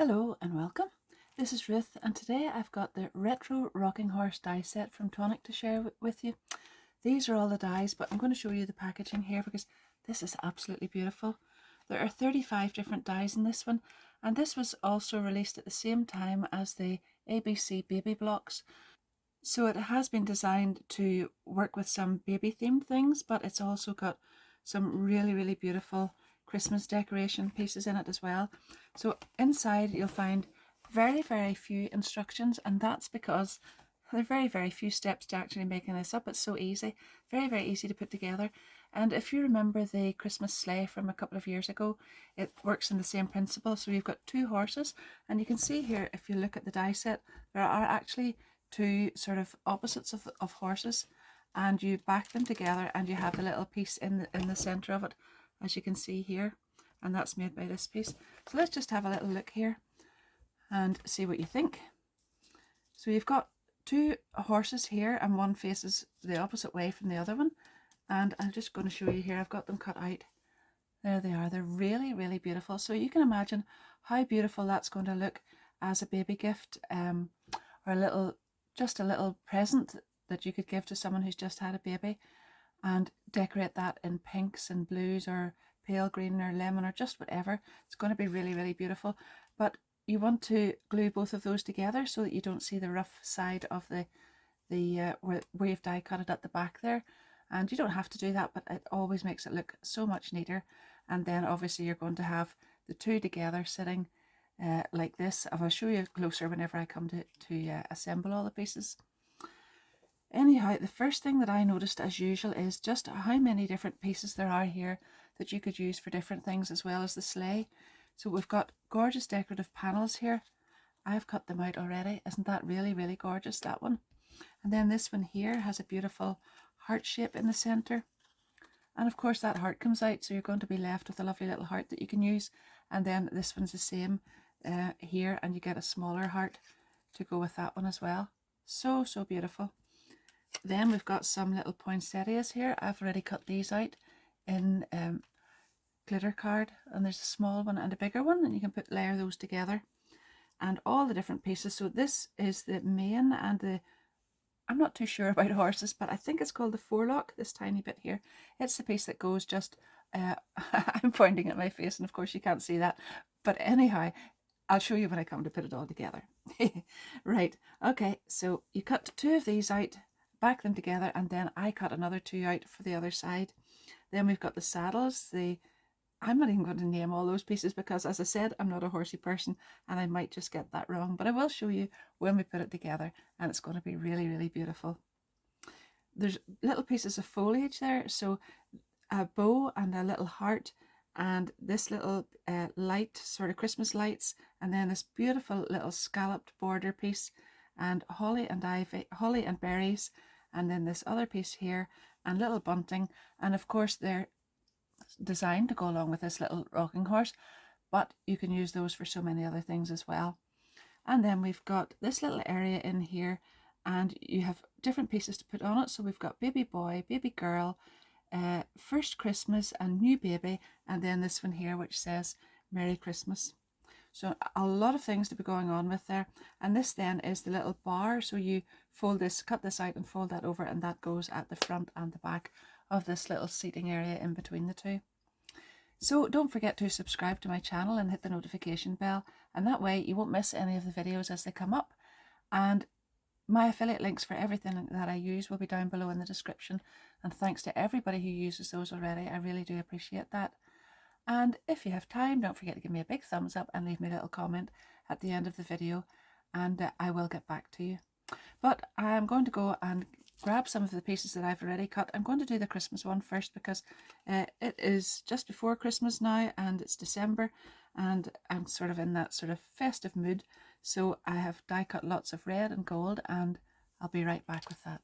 Hello and welcome. This is Ruth, and today I've got the retro rocking horse die set from Tonic to share with you. These are all the dies, but I'm going to show you the packaging here because this is absolutely beautiful. There are 35 different dies in this one, and this was also released at the same time as the ABC baby blocks. So it has been designed to work with some baby themed things, but it's also got some really beautiful Christmas decoration pieces in it as well. So inside you'll find very few instructions, and that's because there are very few steps to actually making this up. It's so easy, very easy to put together. And if you remember the Christmas sleigh from a couple of years ago, it works in the same principle. So you've got two horses, and you can see here, if you look at the die set, there are actually two sort of opposites of horses, and you back them together and you have the little piece in the center of it, as you can see here, and that's made by this piece. So let's just have a little look here and see what you think. So you've got two horses here, and one faces the opposite way from the other one, and I'm just going to show you here. I've got them cut out. There they are. They're really beautiful. So you can imagine how beautiful that's going to look as a baby gift, or just a little present that you could give to someone who's just had a baby, and decorate that in pinks and blues or pale green or lemon or just whatever. It's going to be really beautiful. But you want to glue both of those together so that you don't see the rough side of the where you've die cut it at the back there. And you don't have to do that, but it always makes it look so much neater. And then obviously you're going to have the two together sitting like this. I'll show you closer whenever I come to assemble all the pieces. Anyhow, the first thing that I noticed, as usual, is just how many different pieces there are here that you could use for different things, as well as the sleigh. So we've got gorgeous decorative panels here. I've cut them out already. Isn't that really gorgeous, that one? And then this one here has a beautiful heart shape in the center. And of course that heart comes out, so you're going to be left with a lovely little heart that you can use. And then this one's the same here, and you get a smaller heart to go with that one as well. So beautiful. Then we've got some little poinsettias here. I've already cut these out in glitter card, and there's a small one and a bigger one, and you can layer those together, and all the different pieces. So this is the mane and I'm not too sure about horses, but I think it's called the forelock, this tiny bit here. It's the piece that goes just I'm pointing at my face, and of course you can't see that, but anyhow, I'll show you when I come to put it all together. Right, okay, so you cut two of these out, back them together, and then I cut another two out for the other side. Then we've got the saddles. I'm not even going to name all those pieces because, as I said, I'm not a horsey person and I might just get that wrong, but I will show you when we put it together, and it's going to be really beautiful. There's little pieces of foliage there, so a bow and a little heart, and this little light, sort of Christmas lights, and then this beautiful little scalloped border piece, and holly and berries, and then this other piece here, and little bunting. And of course they're designed to go along with this little rocking horse, but you can use those for so many other things as well. And then we've got this little area in here, and you have different pieces to put on it. So we've got baby boy, baby girl, first Christmas, and new baby, and then this one here which says Merry Christmas. So a lot of things to be going on with there. And this then is the little bar, so you fold this, cut this out and fold that over, and that goes at the front and the back of this little seating area in between the two. So don't forget to subscribe to my channel and hit the notification bell, and that way you won't miss any of the videos as they come up. And my affiliate links for everything that I use will be down below in the description, and thanks to everybody who uses those already. I really do appreciate that. And if you have time, don't forget to give me a big thumbs up and leave me a little comment at the end of the video, and I will get back to you. But I'm going to go and grab some of the pieces that I've already cut. I'm going to do the Christmas one first because it is just before Christmas now, and it's December, and I'm sort of in that sort of festive mood. So I have die cut lots of red and gold, and I'll be right back with that.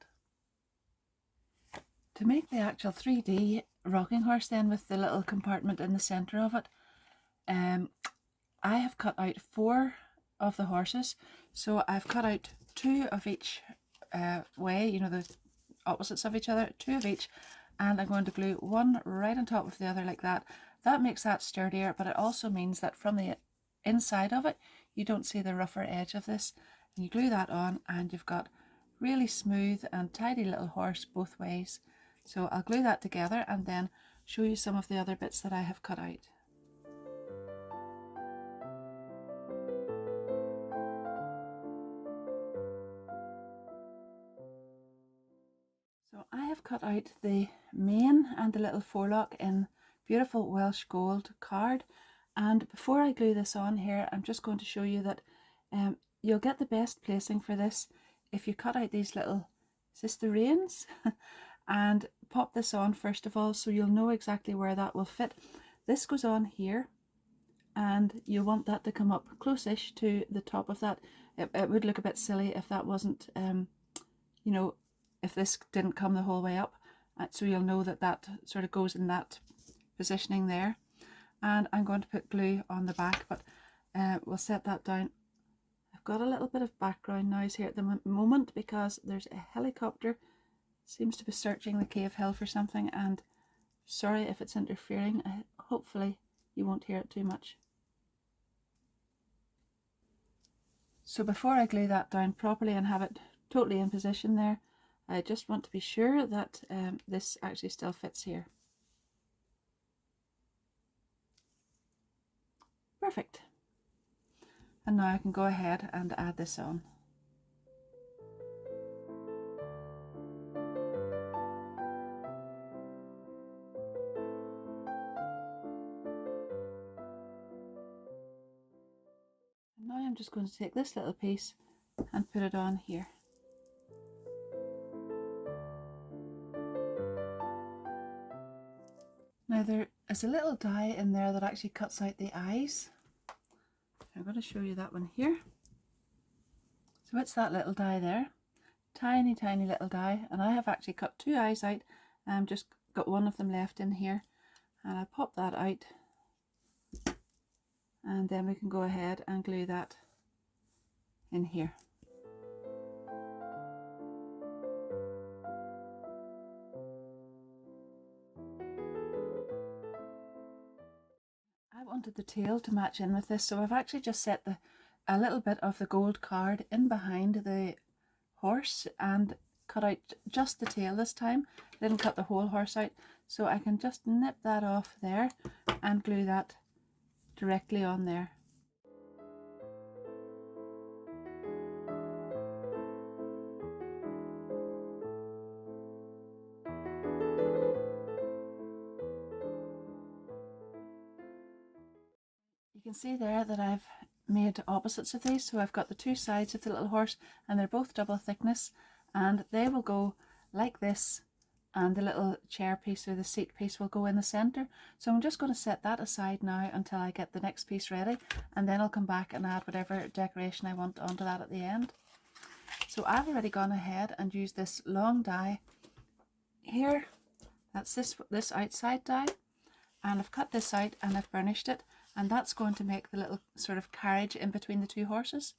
To make the actual 3D rocking horse then, with the little compartment in the center of it, I have cut out 4 of the horses. So I've cut out 2 of each way, you know, the opposites of each other, 2 of each, and I'm going to glue one right on top of the other like that. That makes that sturdier, but it also means that from the inside of it you don't see the rougher edge of this. And you glue that on and you've got really smooth and tidy little horse both ways. So I'll glue that together and then show you some of the other bits that I have cut out. So I have cut out the mane and the little forelock in beautiful Welsh gold card, and before I glue this on here, I'm just going to show you that you'll get the best placing for this if you cut out these little, is this the reins? And pop this on first of all, so you'll know exactly where that will fit. This goes on here and you want that to come up close-ish to the top of that. It would look a bit silly if that wasn't, you know, if this didn't come the whole way up. So you'll know that that sort of goes in that positioning there. And I'm going to put glue on the back, but we'll set that down. I've got a little bit of background noise here at the moment because there's a helicopter, seems to be searching the cave hill for something, and sorry if it's interfering. Hopefully you won't hear it too much. So before I glue that down properly and have it totally in position there, I just want to be sure that this actually still fits here. Perfect. And now I can go ahead and add this on. And now I'm just going to take this little piece and put it on here. Now there is a little die in there that actually cuts out the eyes. I'm going to show you that one here. So it's that little die there, tiny little die, and I have actually cut two eyes out and just got one of them left in here, and I pop that out and then we can go ahead and glue that in here. I wanted the tail to match in with this, so I've actually just set a little bit of the gold card in behind the horse and cut out just the tail this time. I didn't cut the whole horse out, so I can just nip that off there and glue that directly on there. You can see there that I've made opposites of these, so I've got the two sides of the little horse and they're both double thickness, and they will go like this, and the little chair piece or the seat piece will go in the center. So I'm just going to set that aside now until I get the next piece ready, and then I'll come back and add whatever decoration I want onto that at the end. So I've already gone ahead and used this long die here, that's this outside die, and I've cut this out and I've burnished it, and that's going to make the little sort of carriage in between the two horses.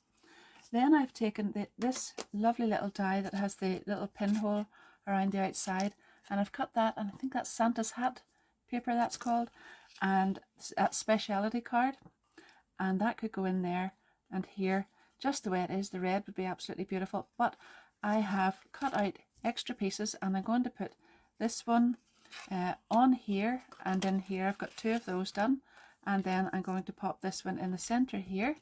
Then I've taken this lovely little die that has the little pinhole around the outside, and I've cut that, and I think that's Santa's hat paper, that's called, and that speciality card, and that could go in there and here just the way it is. The red would be absolutely beautiful, but I have cut out extra pieces and I'm going to put this one on here and in here. I've got two of those done, and then I'm going to pop this one in the center here.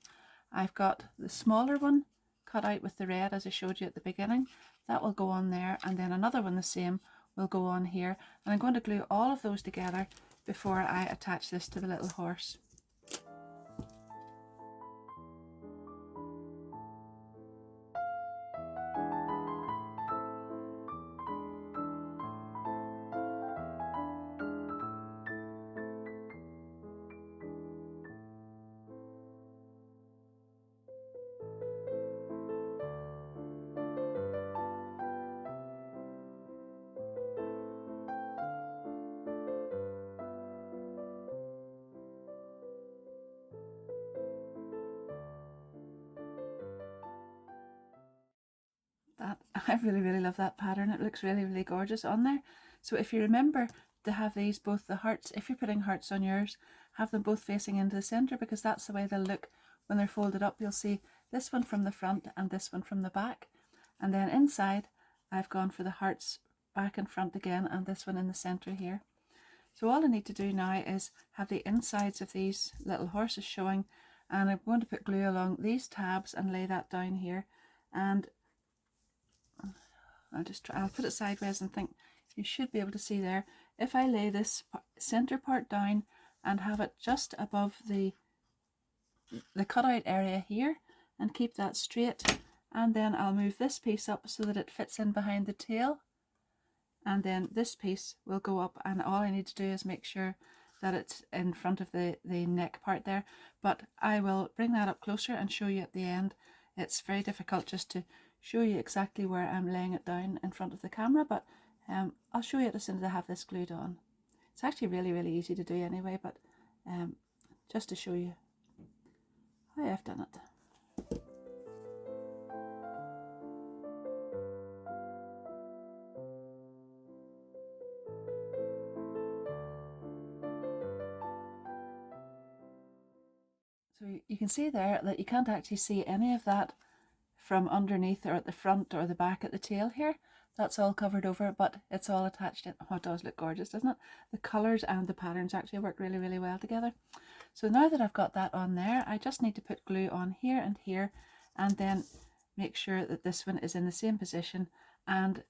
I've got the smaller one cut out with the red as I showed you at the beginning. That will go on there, and then another one the same will go on here, and I'm going to glue all of those together before I attach this to the little horse. That I really love that pattern. It looks really gorgeous on there. So if you remember to have these, both the hearts, if you're putting hearts on yours, have them both facing into the center, because that's the way they'll look when they're folded up, you'll see this one from the front and this one from the back. And then inside, I've gone for the hearts back and front again, and this one in the center here. So all I need to do now is have the insides of these little horses showing, and I'm going to put glue along these tabs and lay that down here. And I'll put it sideways and think you should be able to see there. If I lay this center part down and have it just above the cutout area here and keep that straight, and then I'll move this piece up so that it fits in behind the tail, and then this piece will go up, and all I need to do is make sure that it's in front of the neck part there. But I will bring that up closer and show you at the end. It's very difficult just to show you exactly where I'm laying it down in front of the camera, but I'll show you it as soon as I have this glued on. It's actually really easy to do anyway, but just to show you how I've done it. So you can see there that you can't actually see any of that from underneath or at the front or the back at the tail here. That's all covered over, but it's all attached in. Oh, it does look gorgeous, doesn't it? The colours and the patterns actually work really well together. So now that I've got that on there, I just need to put glue on here and here, and then make sure that this one is in the same position. And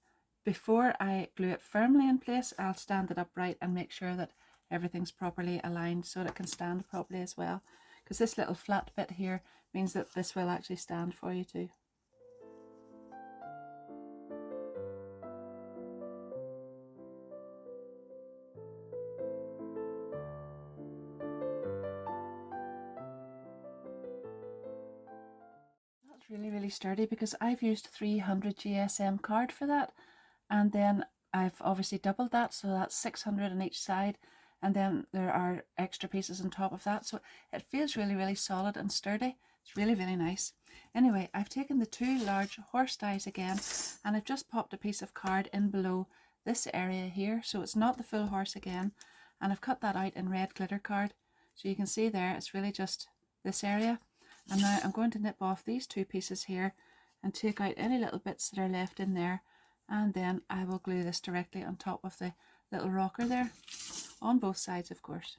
before I glue it firmly in place, I'll stand it upright and make sure that everything's properly aligned so that it can stand properly as well. Because this little flat bit here means that this will actually stand for you too. That's really sturdy because I've used 300 GSM card for that, and then I've obviously doubled that, so that's 600 on each side, and then there are extra pieces on top of that, so it feels really solid and sturdy. It's really nice. Anyway, I've taken the two large horse dies again, and I've just popped a piece of card in below this area here, so it's not the full horse again, and I've cut that out in red glitter card, so you can see there it's really just this area. And now I'm going to nip off these two pieces here and take out any little bits that are left in there, and then I will glue this directly on top of the little rocker there, on both sides of course.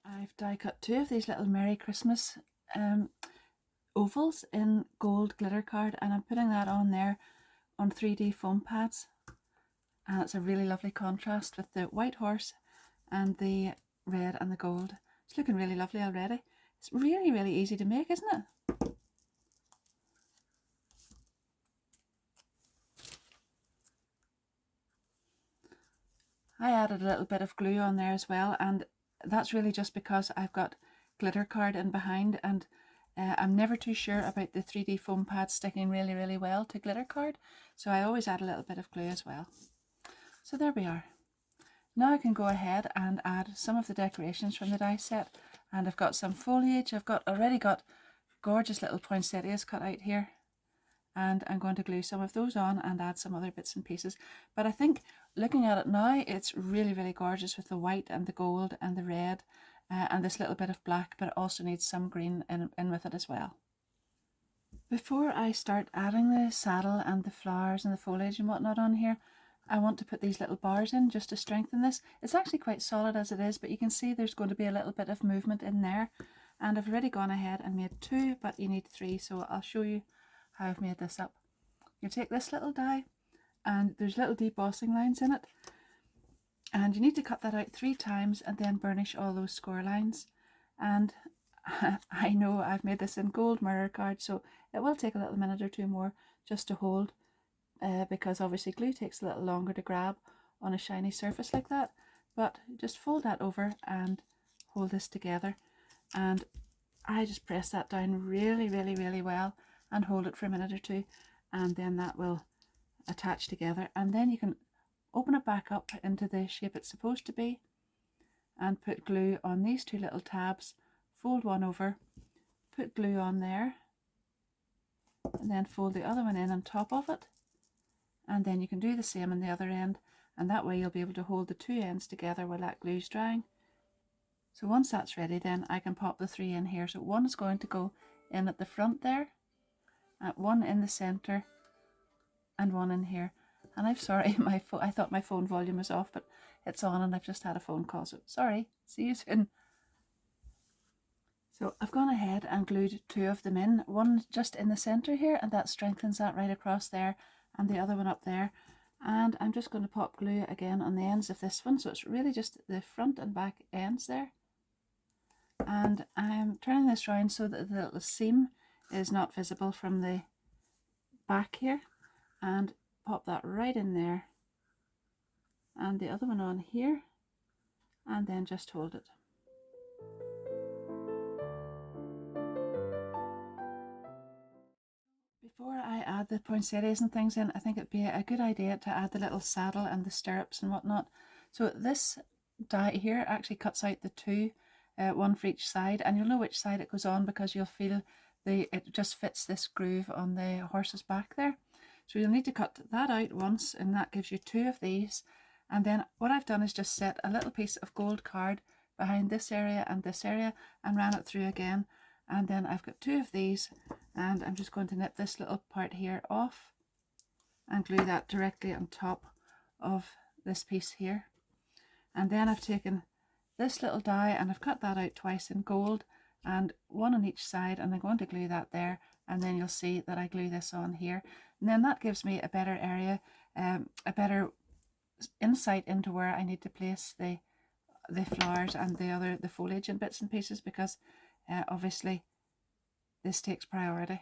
I've die cut two of these little Merry Christmas ovals in gold glitter card, and I'm putting that on there on 3D foam pads, and it's a really lovely contrast with the white horse and the red and the gold. It's looking really lovely already. It's really easy to make, isn't it? I added a little bit of glue on there as well, and that's really just because I've got glitter card in behind, and I'm never too sure about the 3D foam pads sticking really well to glitter card, so I always add a little bit of glue as well. So there we are. Now I can go ahead and add some of the decorations from the die set, and I've got some foliage. I've already got gorgeous little poinsettias cut out here, and I'm going to glue some of those on and add some other bits and pieces. But I think looking at it now, it's really gorgeous with the white and the gold and the red and this little bit of black, but it also needs some green in with it as well. Before I start adding the saddle and the flowers and the foliage and whatnot on here, I want to put these little bars in just to strengthen this. It's actually quite solid as it is, but you can see there's going to be a little bit of movement in there, and I've already gone ahead and made two, but you need three, so I'll show you how I've made this up. You take this little die, and there's little debossing lines in it, and you need to cut that out 3 times and then burnish all those score lines. And I know I've made this in gold mirror card, so it will take a little minute or two more just to hold, because obviously glue takes a little longer to grab on a shiny surface like that. But just fold that over and hold this together, and I just press that down really, really, really well and hold it for a minute or two, and then that will attach together, and then you can open it back up into the shape it's supposed to be and put glue on these two little tabs, fold one over, put glue on there, and then fold the other one in on top of it, and then you can do the same on the other end, and that way you'll be able to hold the two ends together while that glue's drying. So once that's ready, then I can pop the three in here. So one is going to go in at the front there, one in the center, and one in here. And I'm sorry, I thought my phone volume was off, but it's on, and I've just had a phone call, so sorry. See you soon. So I've gone ahead and glued two of them in, one just in the center here, and that strengthens that right across there, and the other one up there. And I'm just going to pop glue again on the ends of this one, so it's really just the front and back ends there. And I'm turning this around so that the little seam is not visible from the back here, and pop that right in there, and the other one on here, and then just hold it. Before I add the poinsettias and things in, I think it'd be a good idea to add the little saddle and the stirrups and whatnot. So this die here actually cuts out the two, one for each side, and you'll know which side it goes on because you'll feel it just fits this groove on the horse's back there. So you'll need to cut that out once, and that gives you two of these. And then what I've done is just set a little piece of gold card behind this area and ran it through again. And then I've got two of these, and I'm just going to nip this little part here off and glue that directly on top of this piece here. And then I've taken this little die and I've cut that out twice in gold, and one on each side, and I'm going to glue that there, and then you'll see that I glue this on here, and then that gives me a better area, a better insight into where I need to place the flowers and the foliage and bits and pieces, because obviously this takes priority.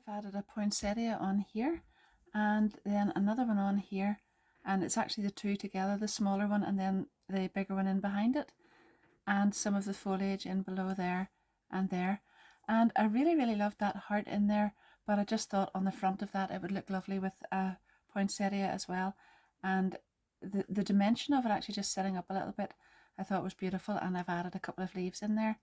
I've added a poinsettia on here, and then another one on here, and it's actually the two together, the smaller one and then the bigger one in behind it, and some of the foliage in below there and there. And I really, really loved that heart in there, but I just thought on the front of that it would look lovely with a poinsettia as well. And the dimension of it actually just setting up a little bit, I thought was beautiful, and I've added a couple of leaves in there.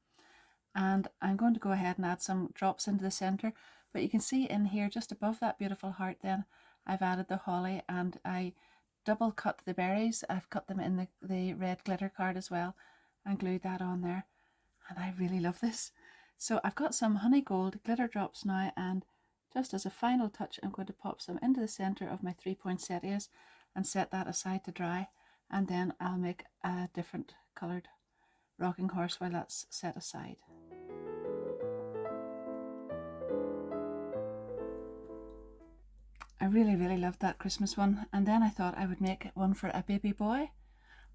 And I'm going to go ahead and add some drops into the center, but you can see in here just above that beautiful heart, then I've added the holly, and I double cut the berries. I've cut them in the red glitter card as well and glued that on there, and I really love this. So I've got some honey gold glitter drops now, and just as a final touch I'm going to pop some into the center of my 3 poinsettias and set that aside to dry, and then I'll make a different coloured rocking horse while that's set aside. I really, really loved that Christmas one, and then I thought I would make one for a baby boy.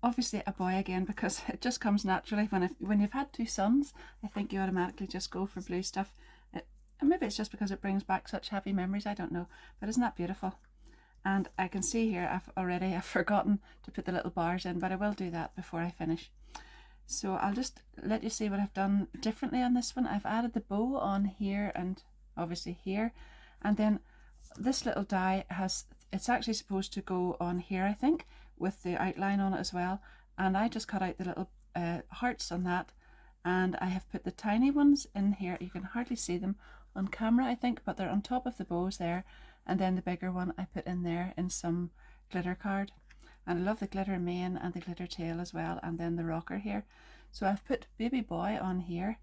Obviously a boy again, because it just comes naturally when you've had two sons. I think you automatically just go for blue stuff. And maybe it's just because it brings back such happy memories, I don't know, but isn't that beautiful? And I can see here I've forgotten to put the little bars in, but I will do that before I finish. So I'll just let you see what I've done differently on this one. I've added the bow on here and obviously here, and then this little die it's actually supposed to go on here, I think, with the outline on it as well, and I just cut out the little hearts on that, and I have put the tiny ones in here. You can hardly see them on camera, I think, but they're on top of the bows there, and then the bigger one I put in there in some glitter card. And I love the glitter mane and the glitter tail as well, and then the rocker here. So I've put baby boy on here,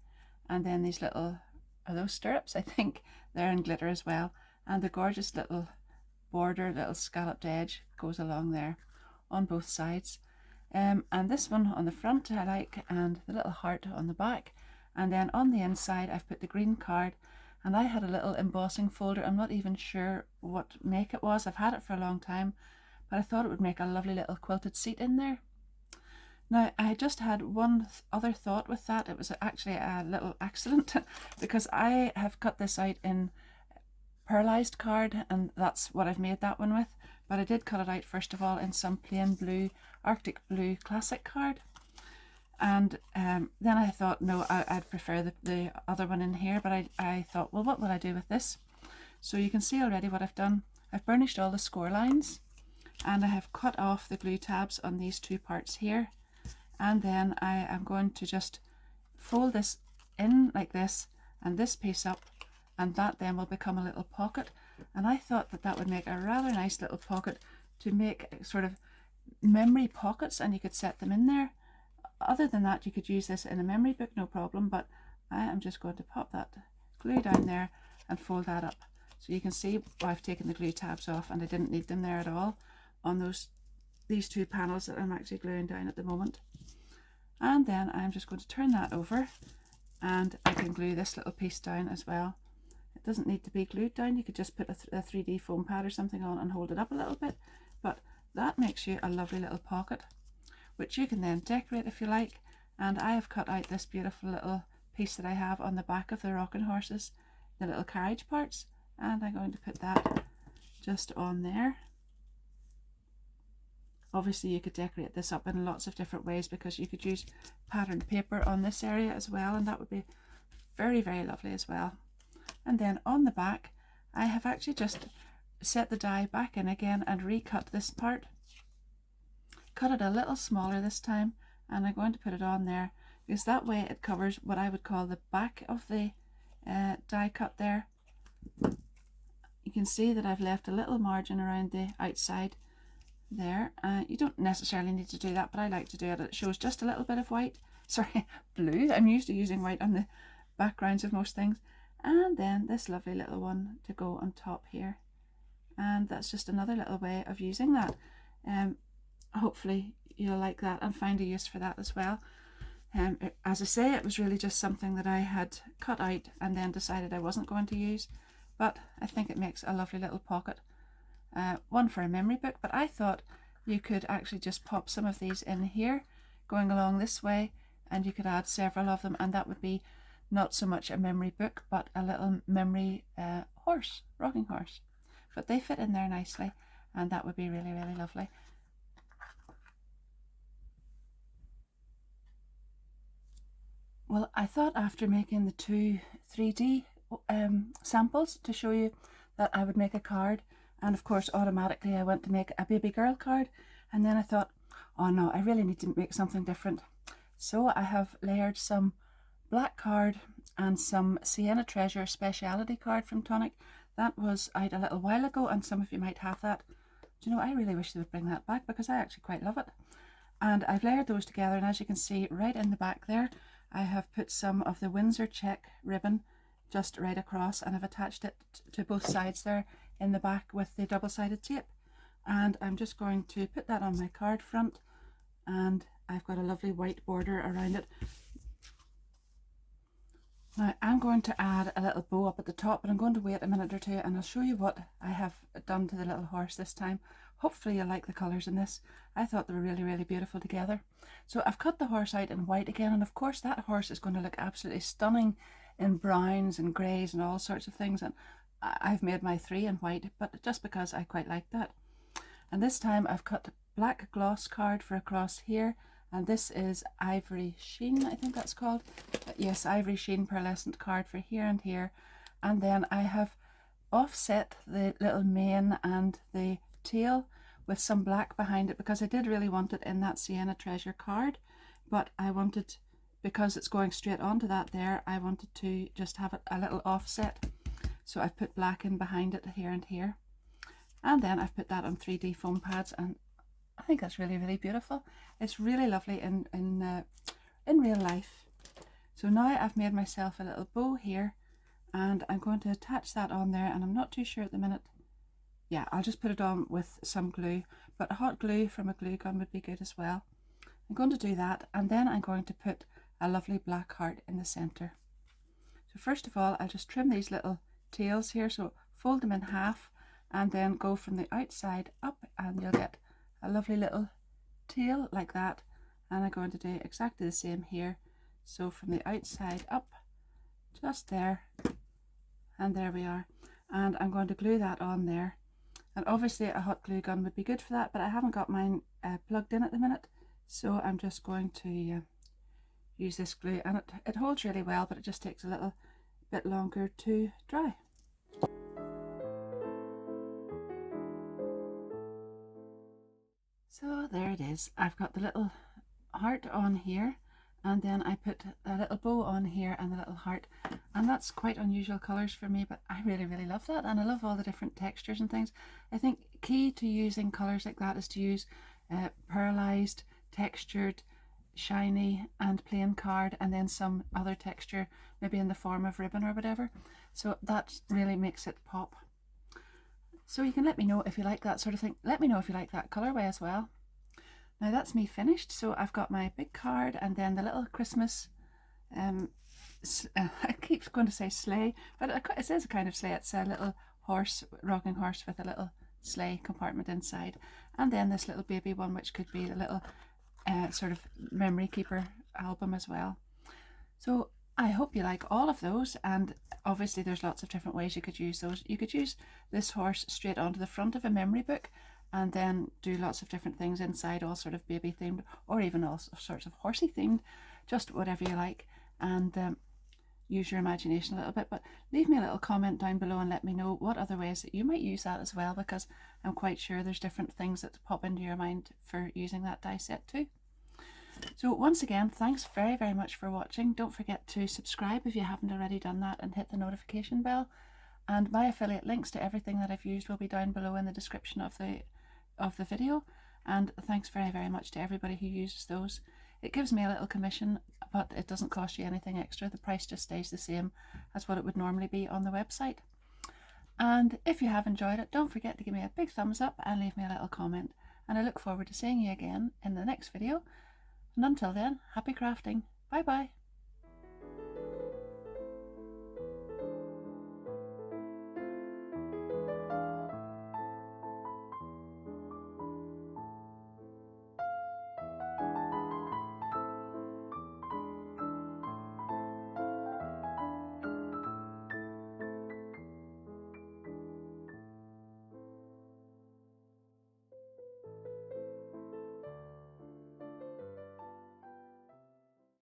and then these little, are those stirrups? I think they're in glitter as well, and the gorgeous little border, little scalloped edge goes along there on both sides. And this one on the front I like, and the little heart on the back, and then on the inside I've put the green card, and I had a little embossing folder. I'm not even sure what make it was. I've had it for a long time, but I thought it would make a lovely little quilted seat in there. Now, I just had one other thought with that. It was actually a little accident because I have cut this out in pearlized card, and that's what I've made that one with. But I did cut it out first of all in some plain blue, Arctic blue classic card. And then I thought, no, I'd prefer the other one in here, but I thought, well, what will I do with this? So you can see already what I've done. I've burnished all the score lines, and I have cut off the glue tabs on these two parts here. And then I am going to just fold this in like this, and this piece up, and that then will become a little pocket. And I thought that that would make a rather nice little pocket to make sort of memory pockets, and you could set them in there. Other than that, you could use this in a memory book, no problem, but I am just going to pop that glue down there and fold that up. So you can see I've taken the glue tabs off, and I didn't need them there at all on these two panels that I'm actually gluing down at the moment. And then I'm just going to turn that over, and I can glue this little piece down as well. It doesn't need to be glued down. You could just put a 3D foam pad or something on and hold it up a little bit, but that makes you a lovely little pocket, which you can then decorate if you like. And I have cut out this beautiful little piece that I have on the back of the rocking horses, the little carriage parts, and I'm going to put that just on there. Obviously you could decorate this up in lots of different ways, because you could use patterned paper on this area as well, and that would be very, very lovely as well. And then on the back, I have actually just set the die back in again and recut this part. Cut it a little smaller this time, and I'm going to put it on there, because that way it covers what I would call the back of the die cut there. You can see that I've left a little margin around the outside there. You don't necessarily need to do that, but I like to do it. It shows just a little bit of white, sorry, blue. I'm used to using white on the backgrounds of most things. And then this lovely little one to go on top here, and that's just another little way of using that. Hopefully you'll like that and find a use for that as well. As I say, it was really just something that I had cut out and then decided I wasn't going to use, but I think it makes a lovely little pocket. One for a memory book, but I thought you could actually just pop some of these in here going along this way, and you could add several of them, and that would be not so much a memory book but a little memory horse, rocking horse. But they fit in there nicely, and that would be really, really lovely. Well, I thought after making the two 3D samples to show you that I would make a card, and of course automatically I went to make a baby girl card, and then I thought, oh no, I really need to make something different. So I have layered some black card and some Sienna Treasure speciality card from Tonic. That was out a little while ago, and some of you might have that. Do you know, I really wish they would bring that back, because I actually quite love it. And I've layered those together, and as you can see right in the back there, I have put some of the Windsor check ribbon just right across, and I've attached it to both sides there in the back with the double-sided tape. And I'm just going to put that on my card front, and I've got a lovely white border around it. Now I'm going to add a little bow up at the top, but I'm going to wait a minute or two, and I'll show you what I have done to the little horse this time. Hopefully you'll like the colours in this. I thought they were really, really beautiful together. So I've cut the horse out in white again, and of course that horse is going to look absolutely stunning in browns and greys and all sorts of things, and I've made my three in white, but just because I quite like that. And this time I've cut black gloss card for across here, and this is Ivory Sheen, I think that's called. Yes, Ivory Sheen pearlescent card for here and here. And then I have offset the little mane and the tail with some black behind it, because I did really want it in that Sienna Treasure card, but I wanted, because it's going straight onto that there, I wanted to just have it a little offset. So I've put black in behind it here and here. And then I've put that on 3D foam pads, and I think that's really, really beautiful. It's really lovely in real life. So now I've made myself a little bow here, and I'm going to attach that on there, and I'm not too sure at the minute. Yeah, I'll just put it on with some glue, but hot glue from a glue gun would be good as well. I'm going to do that, and then I'm going to put a lovely black heart in the center. So first of all, I'll just trim these little tails here, so fold them in half and then go from the outside up, and you'll get a lovely little tail like that, and I'm going to do exactly the same here. So from the outside up, just there, and there we are. And I'm going to glue that on there. And obviously a hot glue gun would be good for that, but I haven't got mine plugged in at the minute, so I'm just going to use this glue, and it holds really well, but it just takes a little bit longer to dry. So there it is. I've got the little heart on here, and then I put a little bow on here and the little heart, and that's quite unusual colours for me, but I really love that, and I love all the different textures and things. I think key to using colours like that is to use pearlized, textured, shiny and plain card, and then some other texture, maybe in the form of ribbon or whatever, so that really makes it pop. So you can let me know if you like that sort of thing. Let me know if you like that colourway as well. Now that's me finished. So I've got my big card and then the little Christmas, I keep going to say sleigh, but it is a kind of sleigh. It's a little horse, rocking horse with a little sleigh compartment inside. And then this little baby one, which could be a little sort of memory keeper album as well. So I hope you like all of those, and obviously there's lots of different ways you could use those. You could use this horse straight onto the front of a memory book and then do lots of different things inside, all sort of baby themed or even all sorts of horsey themed, just whatever you like, and use your imagination a little bit. But leave me a little comment down below and let me know what other ways that you might use that as well, because I'm quite sure there's different things that pop into your mind for using that die set too. So once again, thanks very much for watching. Don't forget to subscribe if you haven't already done that, and hit the notification bell. And my affiliate links to everything that I've used will be down below in the description of the video. And thanks very much to everybody who uses those. It gives me a little commission, but it doesn't cost you anything extra. The price just stays the same as what it would normally be on the website. And if you have enjoyed it, don't forget to give me a big thumbs up and leave me a little comment. And I look forward to seeing you again in the next video. And until then, happy crafting. Bye bye.